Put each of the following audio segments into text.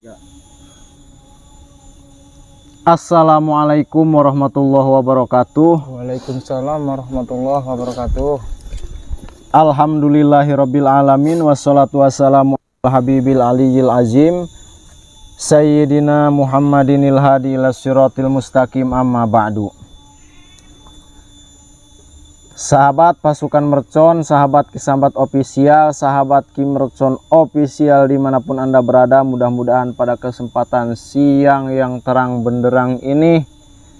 Ya. Assalamualaikum warahmatullahi wabarakatuh. Waalaikumsalam warahmatullahi wabarakatuh. Alhamdulillahirabbil alamin wassalatu wassalamu ala habibil aliyil azim Sayyidina Muhammadinil hadi ila siratil mustaqim, amma ba'du. Sahabat pasukan mercon, sahabat Kisambat official, sahabat Ki Mercon official dimanapun Anda berada, mudah-mudahan pada kesempatan siang yang terang benderang ini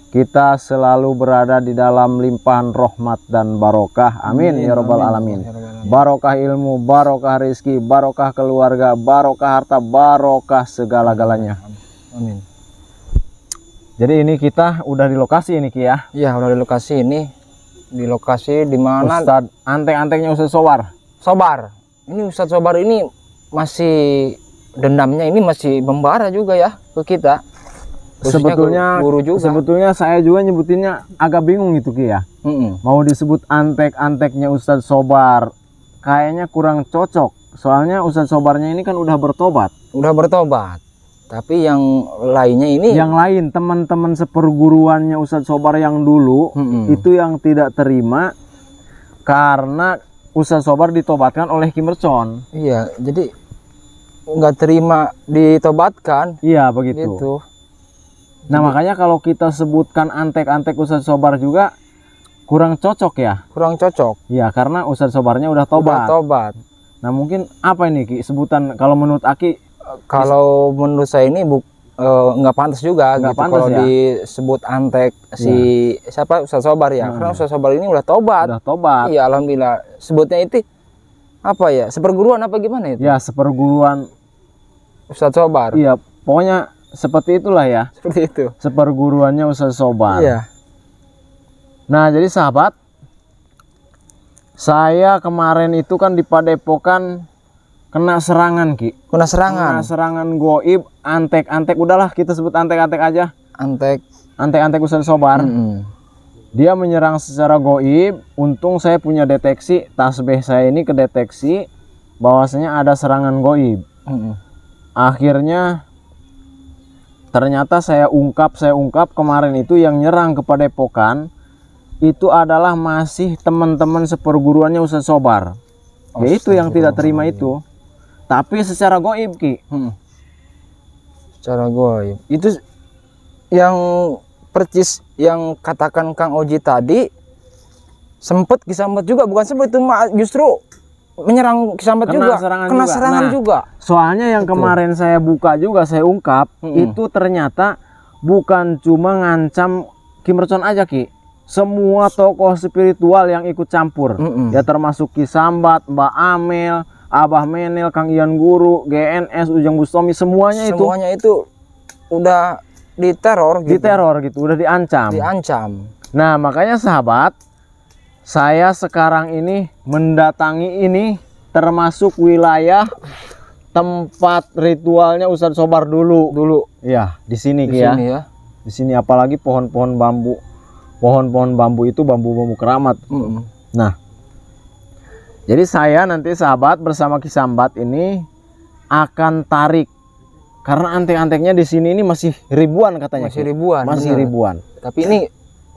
kita selalu berada di dalam limpahan rahmat dan barokah. Amin ya rabbal alamin. Barokah ilmu, barokah rezeki, barokah keluarga, barokah harta, barokah segala-galanya. Amin. Jadi ini kita udah di lokasi ini Ki ya. Iya, udah di lokasi ini. Di lokasi dimana Ustadz antek-anteknya Ustadz Sobar. Ini Ustadz Sobar ini masih dendamnya ini masih membara juga ya ke kita. Sebetulnya guru juga. Sebetulnya saya juga nyebutinnya agak bingung itu Ki ya. Mau disebut antek-anteknya Ustadz Sobar kayaknya kurang cocok. Soalnya Ustadz Sobarnya ini kan udah bertobat. Tapi yang lainnya ini, yang lain teman-teman seperguruannya Ustadz Sobar yang dulu itu yang tidak terima karena Ustadz Sobar ditobatkan oleh Ki Mercon. Iya, jadi nggak terima ditobatkan. Iya begitu. Gitu. Nah jadi, makanya kalau kita sebutkan antek-antek Ustadz Sobar juga kurang cocok ya. Kurang cocok. Iya, karena Ustadz Sobarnya udah tobat. Nah mungkin apa ini Ki sebutan kalau menurut Aki? Kalau menurut saya ini nggak pantas juga gitu kalau ya? Disebut antek siapa Ustadz Sobar ya. Karena Ustadz Sobar ini udah tobat. Iya, alhamdulillah. Sebutnya itu apa ya? Seperguruan apa gimana itu? Ya, seperguruan Ustadz Sobar. Iya, pokoknya seperti itulah ya. Seperti itu. Seperguruannya Ustadz Sobar. Iya. Nah, jadi sahabat, saya kemarin itu kan di Padepokan kena serangan Ki. Kena serangan goib, antek-antek, udahlah kita sebut antek-antek aja. Antek-antek Ustadz Sobar. Dia menyerang secara goib. Untung saya punya deteksi, tasbih saya ini kedeteksi bahwasanya ada serangan goib. Akhirnya ternyata saya ungkap kemarin itu yang nyerang ke Padepokan itu adalah masih teman-teman seperguruannya Ustadz Sobar. Yaitu yang tidak terima itu. Tapi secara goib Ki. Secara goib. Itu yang percis yang katakan Kang Oji tadi sempet Kisambat juga, bukan sempet itu justru menyerang Kisambat juga. Kena serangan juga. Soalnya yang kemarin saya buka juga, saya ungkap itu ternyata bukan cuma ngancam Ki Mercon aja Ki. Semua tokoh spiritual yang ikut campur. Ya termasuk Kisambat, Mbak Amel, Abah Menel, Kang Ian Guru, GNS, Ujang Bustami, semuanya itu udah diteror gitu. Udah diancam. Nah, makanya sahabat, saya sekarang ini mendatangi ini termasuk wilayah tempat ritualnya Ustadz Sobar dulu. Ya, di sini Ki ya. Di sini apalagi pohon-pohon bambu. Pohon-pohon bambu itu bambu-bambu keramat. Nah, jadi saya nanti sahabat bersama Kisambat ini akan tarik karena antek-anteknya di sini ini masih ribuan katanya. Masih ribuan. Tapi ini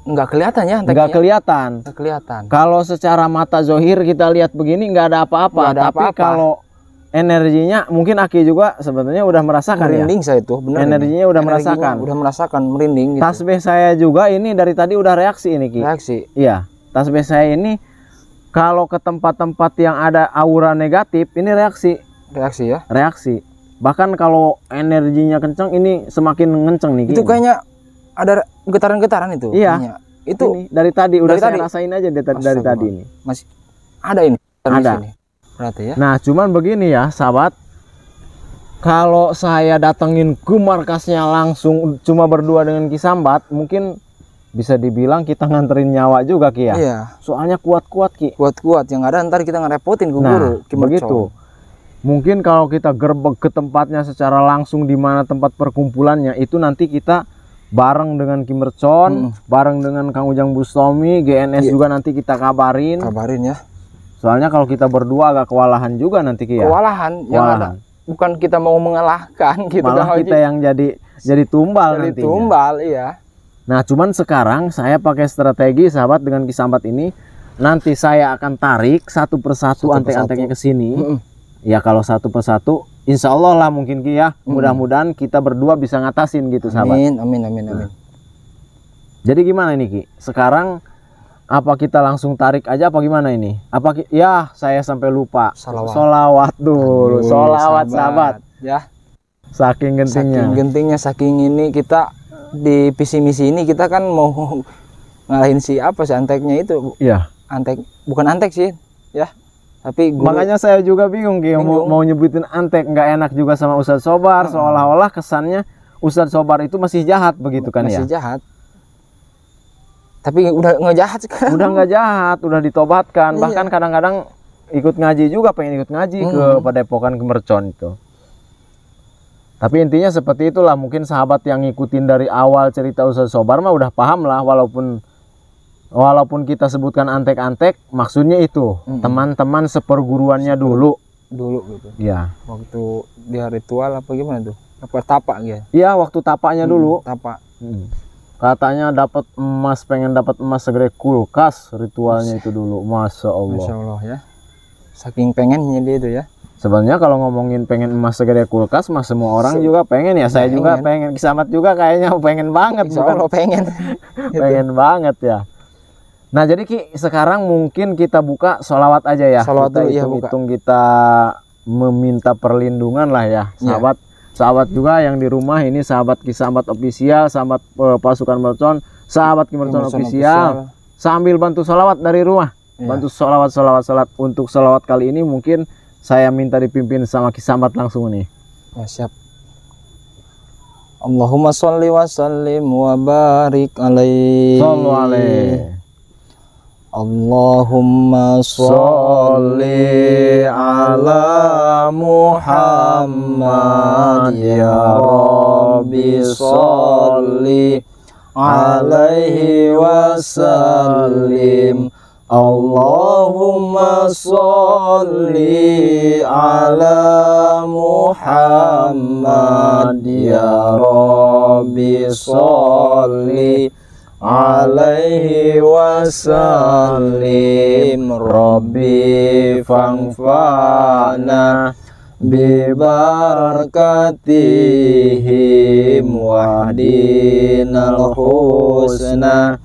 nggak kelihatan ya anteknya. Nggak kelihatan. Kalau secara mata zohir kita lihat begini nggak ada apa-apa. Tapi kalau energinya mungkin Aki juga sebetulnya udah merasakan merinding saya itu. Bener energinya udah merasakan. Udah merasakan merinding. Gitu. Tasbih saya juga ini dari tadi udah reaksi ini Ki. Iya. Tasbih saya ini kalau ke tempat-tempat yang ada aura negatif ini reaksi ya. Bahkan kalau energinya kencang ini semakin ngenceng nih. Itu kayaknya ada getaran-getaran itu. Iya. Kayaknya. Itu ini, dari tadi udah saya rasain aja dari tadi ini. Masih ada ini. Ada. Berarti ya. Nah, cuman begini ya, sahabat. Kalau saya datengin ke markasnya langsung cuma berdua dengan Kisambat, mungkin bisa dibilang kita nganterin nyawa juga Ki ya. Iya. Soalnya kuat-kuat Ki. Kuat-kuat yang ada ntar kita ngerepotin ke guru. Begitu. Mungkin kalau kita gerbek ke tempatnya secara langsung di mana tempat perkumpulannya itu nanti kita bareng dengan Ki Mercon, bareng dengan Kang Ujang Bustami, GNS juga nanti kita kabarin. Ya. Soalnya kalau kita berdua agak kewalahan juga nanti Ki ya. Kewalahan. Yang ada bukan kita mau mengalahkan gitu, malah kita yang jadi tumbal nantinya. Tumbal, iya. Nah, cuman sekarang saya pakai strategi sahabat dengan Kisambat ini. Nanti saya akan tarik satu persatu antek-anteknya ke sini. Ya kalau satu persatu, insya Allah lah mungkin Ki ya. Mudah-mudahan kita berdua bisa ngatasin gitu sahabat. Amin. Nah. Jadi gimana ini Ki? Sekarang apa kita langsung tarik aja apa gimana ini? Ya saya sampai lupa. Sholawat dulu. Sholawat sahabat. Ya. Saking gentingnya. Saking ini kita di visi misi ini kita kan mau ngalahin si anteknya itu. Iya. Bukan antek sih ya, tapi makanya saya juga bingung Ki, mau nyebutin antek, nggak enak juga sama Ustadz Sobar. Seolah-olah kesannya Ustadz Sobar itu masih jahat begitu kan. Masih jahat, tapi udah nggak jahat sekarang. Udah nggak jahat, udah ditobatkan. Bahkan kadang-kadang ikut ngaji juga, pengen ikut ngaji ke Padepokan Kemercon itu. Tapi intinya seperti itulah. Mungkin sahabat yang ngikutin dari awal cerita Ustadz Sobar mah udah paham lah, walaupun kita sebutkan antek-antek, maksudnya itu teman-teman seperguruannya dulu gitu. Ya. Waktu dia ritual apa gimana tuh? Apa tapak gitu? Iya, waktu tapaknya dulu. Tapak. Katanya dapat emas, pengen dapat emas segede kulkas ritualnya itu dulu. Masya Allah ya. Saking pengennya dia itu ya. Sebenarnya kalau ngomongin pengen emas segede kulkas, mah semua orang juga pengen ya. Saya juga pengen. Kisamat juga kayaknya pengen banget. Pengen. Pengen banget ya. Nah jadi Ki, sekarang mungkin kita buka sholawat aja ya. Sholawat kita hitung kita meminta perlindungan lah ya. Sahabat juga yang di rumah ini, sahabat Kisambat official, sahabat pasukan Mercon, sahabat Mercon official, sambil bantu sholawat dari rumah. Bantu sholawat. Untuk sholawat kali ini mungkin saya minta dipimpin sama Kisambat langsung nih. Siap. Allahumma sholli wa sallim wa barik alaihi. Shallu alaihi. Allahumma sholli ala Muhammad ya Rabbi sholli alaihi wasallim. Allahumma sholli ala Muhammad ya Rabbi sholli alaihi wasallim. Rabbi fangfa'na bibarakatihim wahdinal husna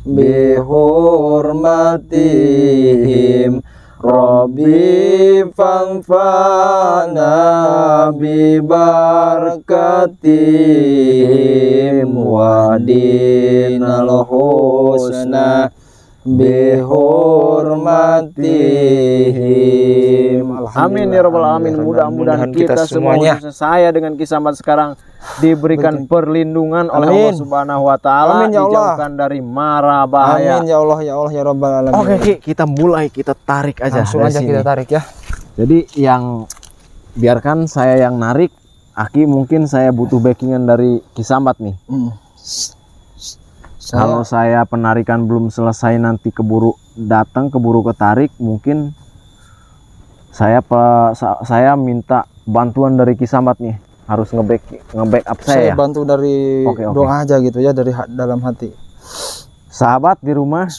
bihurmatihim. Rabbi fangfa'na bibarakatihim wahdinal husna bihurmatihim. Amin ya rabbal alamin. Mudah-mudahan kita semuanya, saya dengan Kisambat sekarang diberikan perlindungan oleh Allah Subhanahu wa taala, dijauhkan dari mara bahaya. Amin ya Allah ya rabbal alamin. Oke Ki, kita mulai, kita tarik aja. Langsung aja kita tarik ya. Jadi yang biarkan saya yang narik, Aki mungkin saya butuh backingan dari Kisambat nih. Kalau saya penarikan belum selesai, nanti keburu datang, keburu ketarik, mungkin saya minta bantuan dari Kisambat nih, harus nge-backup saya. Saya bantu dari doa aja gitu ya, dari dalam hati. Sahabat di rumah,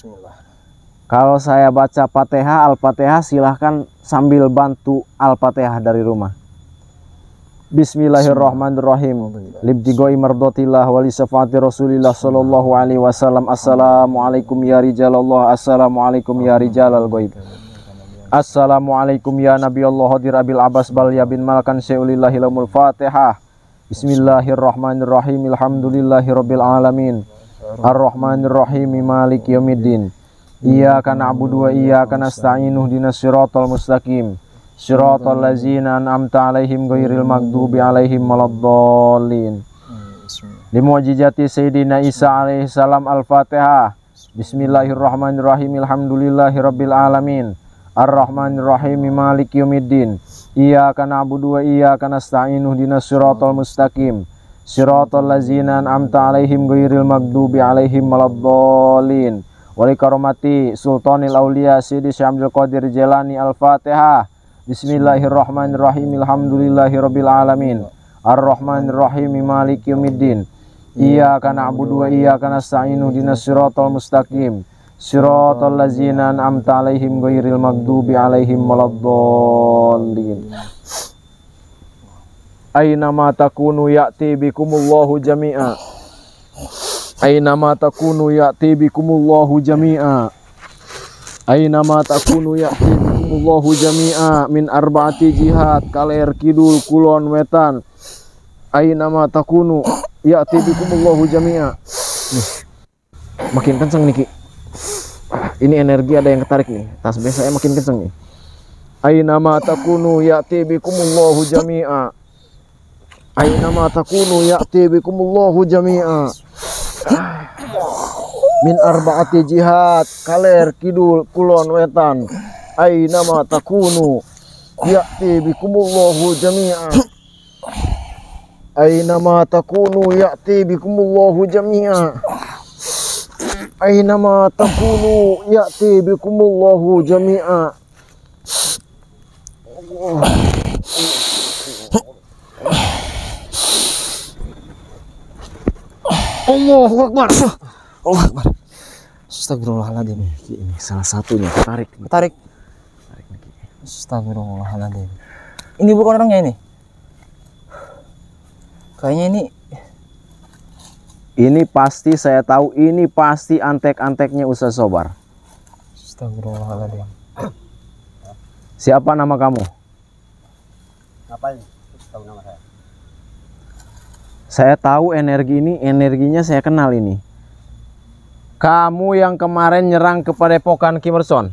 kalau saya baca Fatihah, Al-Fatihah, silahkan sambil bantu Al-Fatihah dari rumah. Bismillahirrahmanirrahim. Libtigoi mardotillah wali syafaati Rasulillah sallallahu alaihi wasallam. Assalamualaikum ya rijalallah. Assalamualaikum ya rijalal ghaib. Assalamualaikum ya Nabi Allah hadir abil abbas bal ya bin malkan syai'ulillahi lamul Fatihah. Bismillahirrahmanirrahim. Alhamdulillahirabbil alamin. Arrahmanirrahim maliki yaumiddin. Iyyaka na'budu wa iyyaka nasta'in ihdinas siratal mustaqim. Shiratal ladzina an'amta 'alaihim ghairil maghdubi 'alaihim waladdallin. Limu'jizati Sayyidina Isa alaihi salam. Al-Fatihah. Bismillahirrahmanirrahim. Alhamdulillahirabbil alamin. Arrahmanirrahim maliki yaumiddin. Iyyaka na'budu wa iyyaka nasta'in ihdinas siratal mustaqim. Shiratal ladzina an'amta 'alaihim ghairil maghdubi 'alaihim waladdallin. Wali karomati Sultanil Aulia Sidi Syekh Abdul Qadir Jilani. Al-Fatihah. Bismillahirrahmanirrahim. Alhamdulillahirabbil alamin. Arrahmanirrahim. Maliki yaumiddin. Iyyaka na'budu wa iyyaka nasta'in. Ihdinas siratal mustaqim. Siratal ladzina an'amta 'alaihim ghairil maghdubi 'alaihim waladdallin. Aina ma takunu ya'ti bikumullahu jami'a. Aina ma takunu ya'ti bikumullahu jami'a. Aina ma takunu ya'ti bikumullahu jami'a min arba'ati jihad, kaler, kidul, kulon, wetan. Aina ma takunu ya'ti bikumullahu jami'a. Makin kenceng nih Ki. Ini energi ada yang ketarik nih. Tasbih saya makin kenceng nih. Aina ma takunu ya'ti bikumullahu jami'a. Aina ma takunu ya'ti bikumullahu jami'a. Min arba'ati jihad, kaler, kidul, kulon, wetan. Aina ma takunu ya'ti bikumullahu jami'a. Aina ma takunu ya'ti bikumullahu jami'a. Aina ma takunu ya'ti bikumullahu jami'a. Allahu Akbar. Allahu Akbar. Astagfirullahaladzim. Ini salah satunya. Tarik. Astagfirullahaladzim. Ini bukan orangnya ini. Kayaknya ini pasti saya tahu, ini pasti antek-anteknya Ustaz Sobar. Astagfirullahaladzim. Siapa nama kamu? Ngapain? Tahu nama saya. Saya tahu energi ini, energinya saya kenal ini. Kamu yang kemarin nyerang ke Padepokan Ki Merson.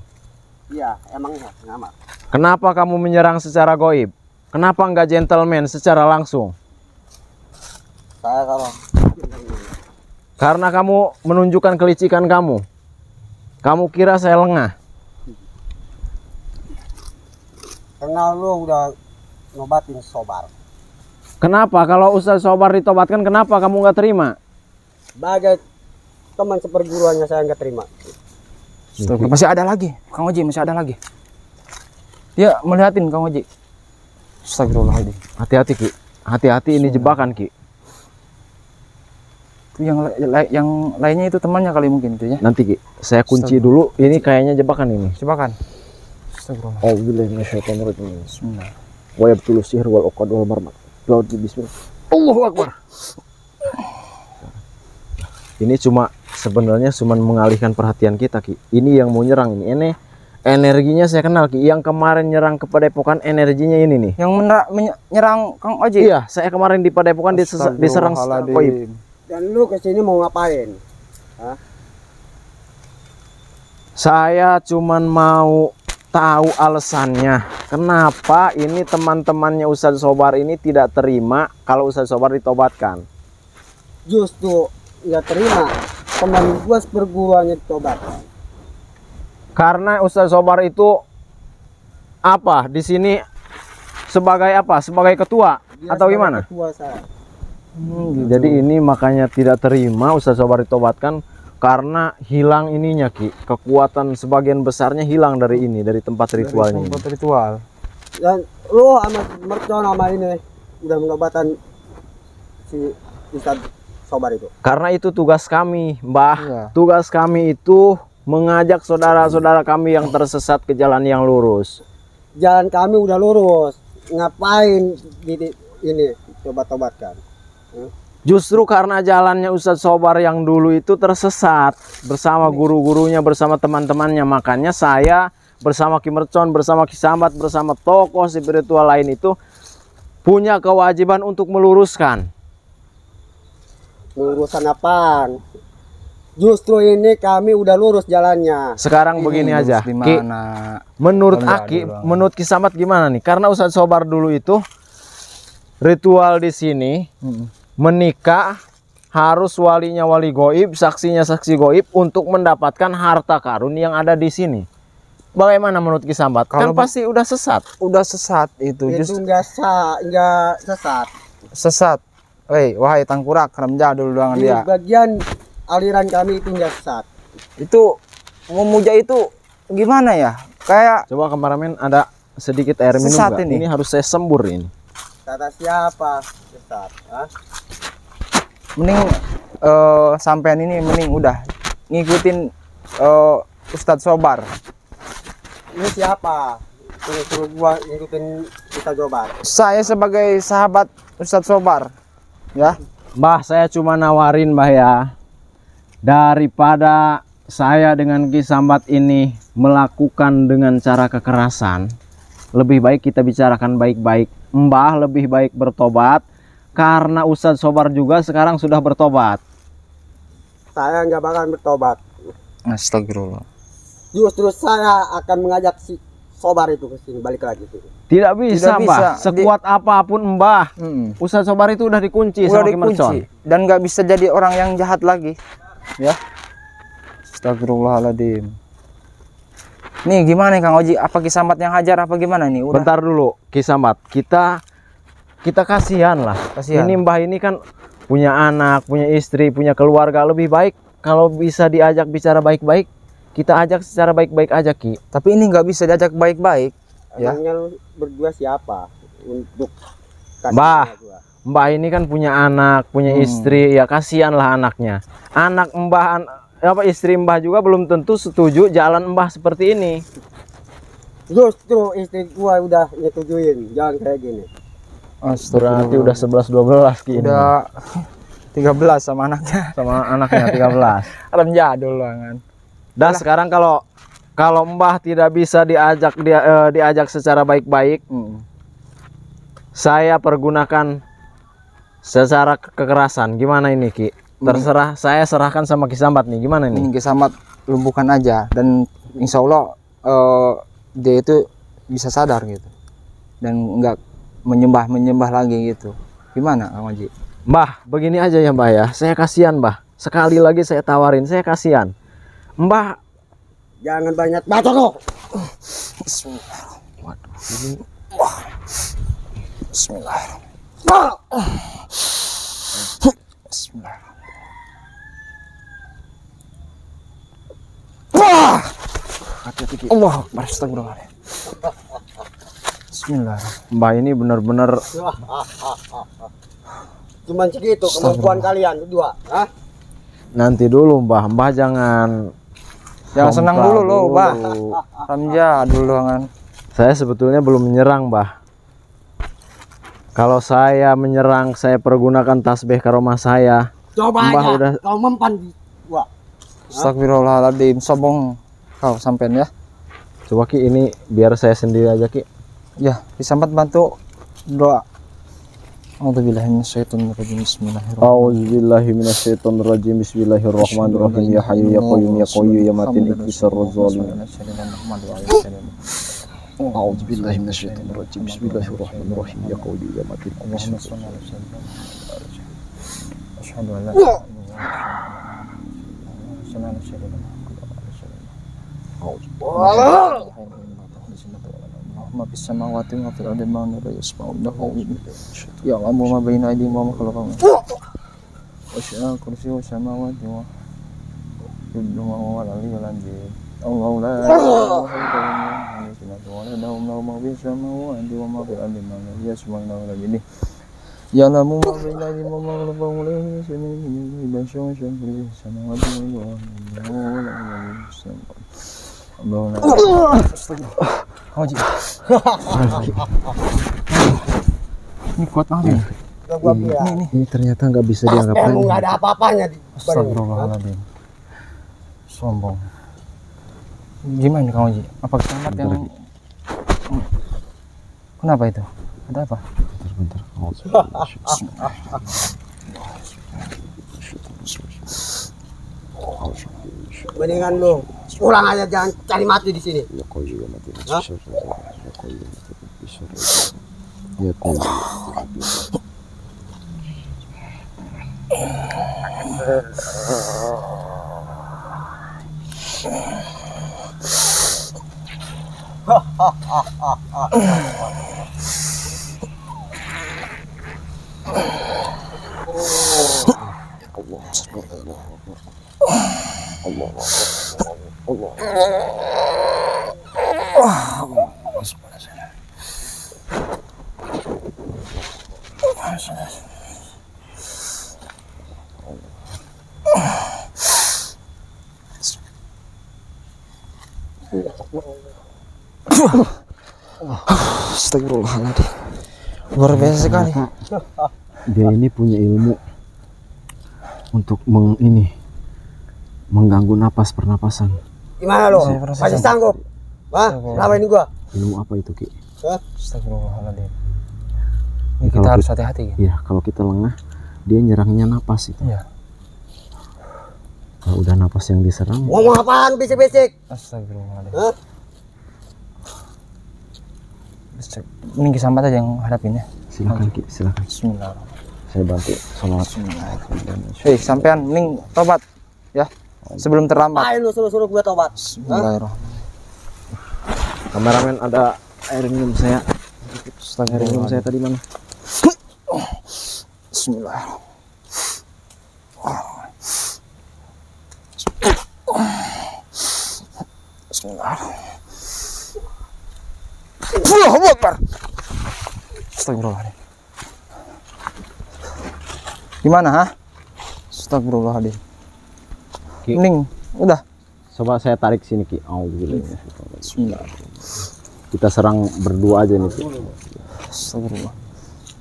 Iya, emangnya nama. Kenapa kamu menyerang secara goib? Kenapa enggak gentleman secara langsung? Saya kalau karena kamu menunjukkan kelicikan kamu. Kamu kira saya lengah. kenal lu udah ngobatin Sobar. Kenapa kalau Ustaz Sobar ditobatkan, kenapa kamu nggak terima? Sebagai teman seperguruannya saya nggak terima. Masih ada lagi, Kang Oji, masih ada lagi. Dia melihatin Kang Oji. Astagfirullahaladzim. Hati-hati Ki, hati-hati ini jebakan Ki. Itu yang lainnya itu temannya kali mungkin itu ya. Nanti Ki, saya kunci dulu. Ini kayaknya jebakan ini. Jebakan. Astagfirullah. Bismillahirrahmanirrahim. Bismillah. Wa yabtulu sihr wal uqad wal marmat. Bismillah. Allahu Akbar. Ini sebenarnya cuma mengalihkan perhatian kita Ki. Ini yang mau nyerang ini. Energinya saya kenal Ki. Yang kemarin nyerang ke Padepokan energinya ini nih. Yang menyerang Kang Oji. Iya, saya kemarin di Padepokan diserang goib. Dan lu kesini mau ngapain? Hah? Saya cuman mau tahu alasannya kenapa ini teman-temannya Ustaz Sobar ini tidak terima kalau Ustaz Sobar ditobatkan. Justru nggak terima teman gua seperguruannya ditobatkan. Karena Ustaz Sobar itu apa di sini sebagai apa? Sebagai ketua Dia atau sebagai gimana? Ketua saya. Gitu. Jadi ini makanya tidak terima Ustaz Sobar ditobatkan karena hilang ininya Ki. Kekuatan sebagian besarnya hilang dari ini, dari tempat ritualnya. Tempat ritual. Dan lu sama Mercon sama ini udah menobatan si Ustaz Sobar itu. Karena itu tugas kami, Mbah. Iya. Tugas kami itu mengajak saudara-saudara kami yang tersesat ke jalan yang lurus. Jalan kami udah lurus. Ngapain ini tobat-tobatkan? Justru karena jalannya Ustadz Sobar yang dulu itu tersesat bersama guru-gurunya, bersama teman-temannya, makanya saya bersama Ki Mercon, bersama Ki Sambat, bersama tokoh spiritual lain itu punya kewajiban untuk meluruskan. Meluruskan apaan? Justru ini kami udah lurus jalannya. Sekarang begini aja Ki, menurut Aki, menurut Ki Sambat gimana nih? Karena Ustadz Sobar dulu itu ritual di sini menikah harus walinya wali goib, saksinya saksi goib untuk mendapatkan harta karun yang ada di sini. Bagaimana menurut Ki Sambat? Kan pasti udah sesat. Udah sesat itu. Itu enggak sesat. Sesat. Wahai tangkurak, kerem jadul dengan Di dia. bagian aliran kami itu enggak sesat. Itu memuja itu gimana ya? Kayak Coba kameramen ada sedikit air minum Sesat nggak? ini. Ini harus saya sembur ini. Kata siapa? Ustaz, ah? Mending sampean ini mending udah ngikutin Ustadz Sobar. Ini siapa? Suruh gua ngikutin Ustadz Sobar. Saya sebagai sahabat Ustadz Sobar, ya. Mbah, saya cuma nawarin Mbah ya, daripada saya dengan Ki Sambat ini melakukan dengan cara kekerasan, lebih baik kita bicarakan baik-baik. Mbah lebih baik bertobat, karena Ustadz Sobar juga sekarang sudah bertobat. Saya nggak bakal bertobat. Astagfirullah. Justru saya akan mengajak si Sobar itu ke sini, balik lagi tuh. Tidak bisa, Tidak Mbah. bisa. Sekuat apapun Mbah, Ustadz Sobar itu udah dikunci Udah sama Ki Mercon. dikunci dan nggak bisa jadi orang yang jahat lagi, ya. Astagfirullahaladzim. Nih gimana Kang Oji? Apa Ki Sambat yang hajar apa gimana nih? Udah. Bentar dulu Ki Sambat, kita kasihan lah. Kasihan. Ini Mbah ini kan punya anak, punya istri, punya keluarga. Lebih baik kalau bisa diajak bicara baik-baik, kita ajak secara baik-baik aja Ki. Tapi ini nggak bisa diajak baik-baik, ya. Emangnya lu berdua siapa untuk kasih Mbah, gua? Mbah ini kan punya anak, punya istri, ya kasihan lah anaknya. Anak Mbah, istri Mbah juga belum tentu setuju jalan Mbah seperti ini. Justru istri gua udah nyetujuin jangan kayak gini. Berarti udah 11-12 Ki. Udah 13 sama anaknya. Sama anaknya 13. Alam jadul banget. Dah sekarang kalau Mbah tidak bisa diajak secara baik-baik, saya pergunakan secara kekerasan. Gimana ini Ki? Terserah, saya serahkan sama Ki Sambat nih. Gimana nih? Ini Ki Sambat lumpuhkan aja dan insya Allah dia itu bisa sadar gitu dan nggak menyembah lagi gitu. Gimana Kang Oji? Mbah, begini aja ya Mbah ya. Saya kasihan Mbah. Sekali lagi saya tawarin, saya kasihan. Mbah, Jangan banyak baca kok. Bismillahirrahmanirrahim. Bismillahirrahmanirrahim. Bismillahirrahmanirrahim. Allah Akbar, astagfirullahaladzim. Bismillah. Mbah ini benar-benar Cuman segitu kemampuan kalian berdua, ah? nanti dulu Mbah. Mbah jangan Senang dulu loh, Mbah. Ramja dulu kan. Saya sebetulnya belum menyerang, Mbah. Kalau saya menyerang, saya pergunakan tasbih karomah saya. Coba Mbah aja, udah kau mempan di gua. Astagfirullahaladzim, sombong kau sampean ya. Coba Ki, ini biar saya sendiri aja Ki. Ya, Ki Sambat bantu doa. A'udzubillahi minasyaitonirrajim. Bismillahirrahmanirrahim. A'udzubillahi minasyaitonirrajim. Bismillahirrahmanirrahim. Ya hayyu ya qayyum ya qayyum ya matin iktisar zalim. A'udzubillahi minasyaitonirrajim. Bismillahirrahmanirrahim. Ya qayyum ya matin iktisar zalim. Asyhadu an la ilaha illallah. Ma fis samawati wa fil ardi ma la yasma'u lahu ya Allahu ma baina aydihim wa ma khalfahum wa kursiyyu samawati wa yuddu wa la ilaha illa Allahu la ilaha illa huwa ma fis samawati wa ma fil ardi ma la yasma'u lahu ya Allahu ma baina aydihim wa ma khalfahum la yasma'u samawati wa Oji. Ini kuat banget nih. Ini ternyata nggak bisa dianggap lagi. Nggak ada apa-apanya di. Astagfirullahaladzim. Sombong. Gimana nih Kang Oji? Apa Sambat yang? Kenapa itu? Ada apa? Bentar. Mendingan lu pulang aja, jangan cari mati di sini. Astagfirullahaladzim. Luar biasa sekali. Dia ini punya ilmu untuk mengganggu napas pernapasan. Gimana lo? Masih sanggup? Wah, lawan gua. Ilmu apa itu, Ki? Astagfirullahaladzim. Ini kita harus hati-hati. Iya, kalau kita lengah, dia nyerangnya napas itu. Iya. Kalau udah napas yang diserang. Ngomong apaan bisik-bisik? Astagfirullahaladzim. Mending Kisambat aja yang hadapinnya. Silakan, Ki, silakan. Bismillahirrahmanirrahim. Saya bantu sholat. Hei, sampean mending tobat ya sebelum terlambat. Ayo lu suruh gua tobat. Bismillahirrahmanirrahim. Kameramen, ada air minum saya. Air minum saya tadi mana? Bismillahirrahmanirrahim. Bismillahirrahmanirrahim. Allahu Akbar. Astagfirullahaladzim. Gimana, ha? Astagfirullahaladzim. Mending udah. Coba saya tarik sini, Ki. Bismillah. Kita serang berdua aja nih, Ki. Astagfirullah.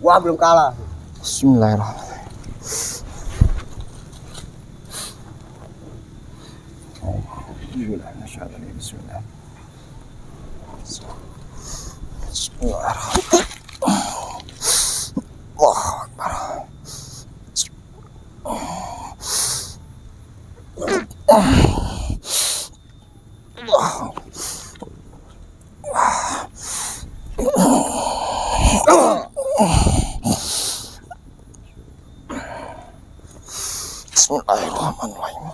Gua belum kalah. Bismillahirrahmanirrahim. Bismillah. Bismillahirrahmanirrahim. Allahu Akbar. Bismillahirrahmanirrahim.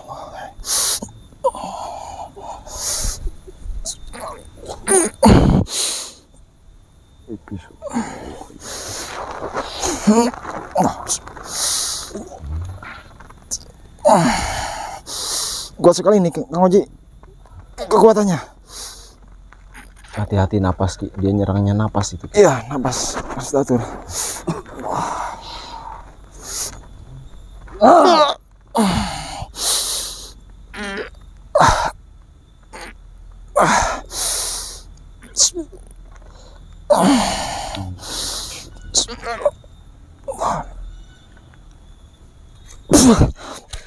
Kuat sekali nih Kang Oji kekuatannya. Hati-hati napas, Ki. Dia nyerangnya napas itu, Ki. Iya, napas harus diatur.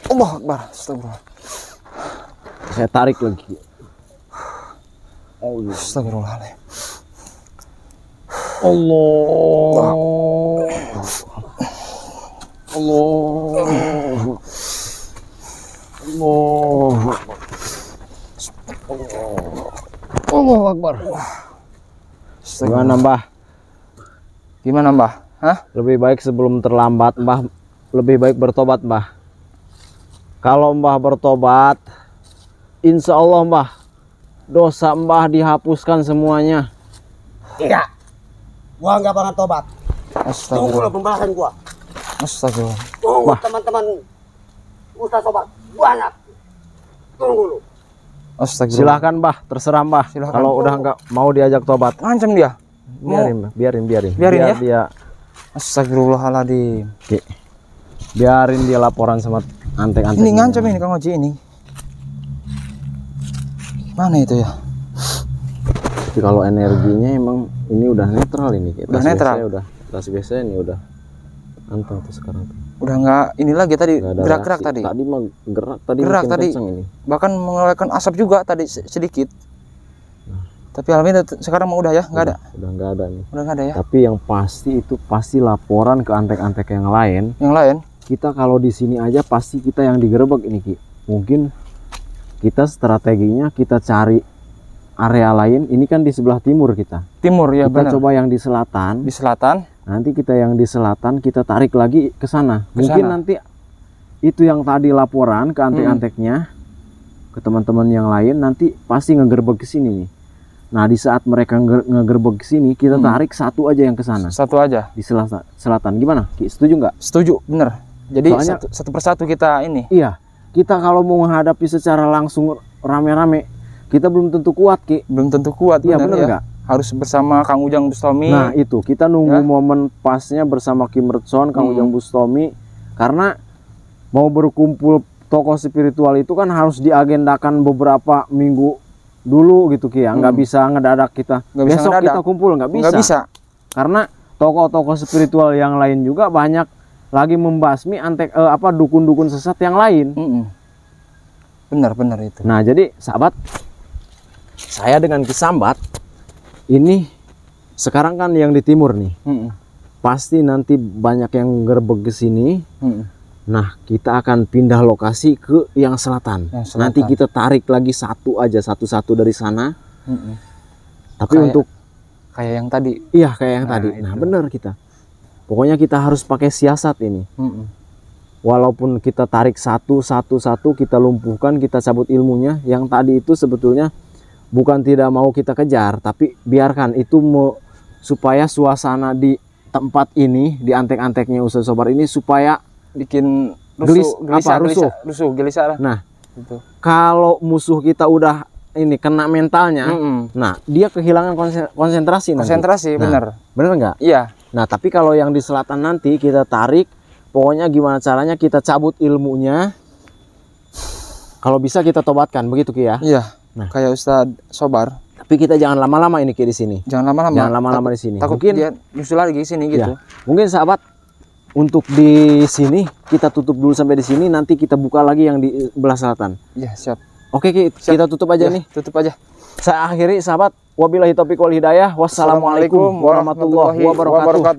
Allahu Akbar. Astagfirullah. Saya tarik lagi. Astagfirullahaladzim. Allah. Allahu Akbar. Gimana, Mbah? Gimana, Mbah? Hah? Lebih baik sebelum terlambat, Mbah. Lebih baik bertobat, Mbah. Kalau Mbah bertobat, insya Allah, Mbah, dosa Mbah dihapuskan semuanya. Iya. Gua nggak bakal tobat. Tunggu Astagfirullah. lo pembahasan gua. Astagfirullah. Tunggu teman-teman. Ustaz sobat banyak. Tunggu lu. Astagfirullah. Silahkan, Mbah, terserah, Mbah. Silahkan. Kalau udah nggak mau diajak tobat, Ngancam dia. biarin, Mbah. Biarin Biar ya. dia. Astagfirullahaladzim. Biarin dia laporan sama antek-antek. Ini ngancam ini Kang Oji ini. Mana itu ya? Tapi kalau energinya emang ini udah netral ini. Udah netral. Tas biasanya ini udah anteng tuh sekarang tuh. Udah nggak ini lagi tadi Nggak ada gerak-gerak reaksi. tadi. Tadi mah gerak tadi. Gerak makin tadi. kenceng ini. Bahkan mengeluarkan asap juga tadi sedikit. Tapi alhamdulillah sekarang mau udah ya, nggak ada. Udah nggak ada nih. Udah nggak ada ya. Tapi yang pasti itu pasti laporan ke antek-antek yang lain. Yang lain? Kita kalau di sini aja pasti kita yang digerebek ini, Ki. Mungkin kita strateginya kita cari area lain. Ini kan di sebelah timur kita. Timur ya, Kita benar. coba yang di selatan. Di selatan. Nanti kita yang di selatan kita tarik lagi ke sana. Mungkin sana. nanti itu yang tadi laporan ke antek-anteknya, ke teman-teman yang lain, nanti pasti ngegerbek ke sini nih. Nah, di saat mereka ngegerbek ke sini, kita tarik satu aja yang ke sana. Satu aja. Di selatan. Gimana, Ki? Setuju nggak? Setuju, bener. Jadi Soalnya- satu persatu kita ini. Iya. Kita kalau mau menghadapi secara langsung rame-rame, kita belum tentu kuat, Ki. Belum tentu kuat, Iya, bener bener ya. nggak? Harus bersama Kang Ujang Bustami. Nah, itu kita nunggu Ya. momen pasnya bersama Kim Retson, Kang Ujang Bustami, karena mau berkumpul tokoh spiritual itu kan harus diagendakan beberapa minggu dulu gitu Ki ya. Nggak bisa ngedadak kita. Besok kita kumpul, nggak bisa. Karena tokoh-tokoh spiritual yang lain juga banyak lagi membasmi dukun-dukun sesat yang lain. Benar itu. Nah, jadi sahabat, saya dengan Ki Sambat ini sekarang kan yang di timur nih. Pasti nanti banyak yang gerbek ke sini. Nah, kita akan pindah lokasi ke yang selatan. Nanti kita tarik lagi satu-satu dari sana. Tapi kayak yang tadi. Iya, kayak yang tadi. Nah, benar kita. Pokoknya kita harus pakai siasat ini. Walaupun kita tarik satu, kita lumpuhkan, kita cabut ilmunya. Yang tadi itu sebetulnya bukan tidak mau kita kejar, tapi biarkan itu supaya suasana di tempat ini, di antek-anteknya Ustaz Sobar ini, supaya bikin gelisah. Nah, kalau musuh kita udah ini kena mentalnya, nah dia kehilangan konsentrasi. Bener nggak? Iya. Nah, tapi kalau yang di selatan nanti kita tarik, pokoknya gimana caranya kita cabut ilmunya. Kalau bisa kita tobatkan, begitu Ki ya? Iya. Nah, kayak Ustaz Sobar. Tapi kita jangan lama-lama ini Ki di sini. Jangan lama-lama di sini. Takut mungkin dia nyusul lagi sini gitu. Ya, mungkin sahabat, untuk di sini kita tutup dulu sampai di sini, nanti kita buka lagi yang di belah selatan. Iya, siap. Oke Ki, kita tutup aja nih. Tutup aja. Saya akhiri sahabat. Wabillahi taufiq wal hidayah. Wassalamualaikum warahmatullahi wabarakatuh.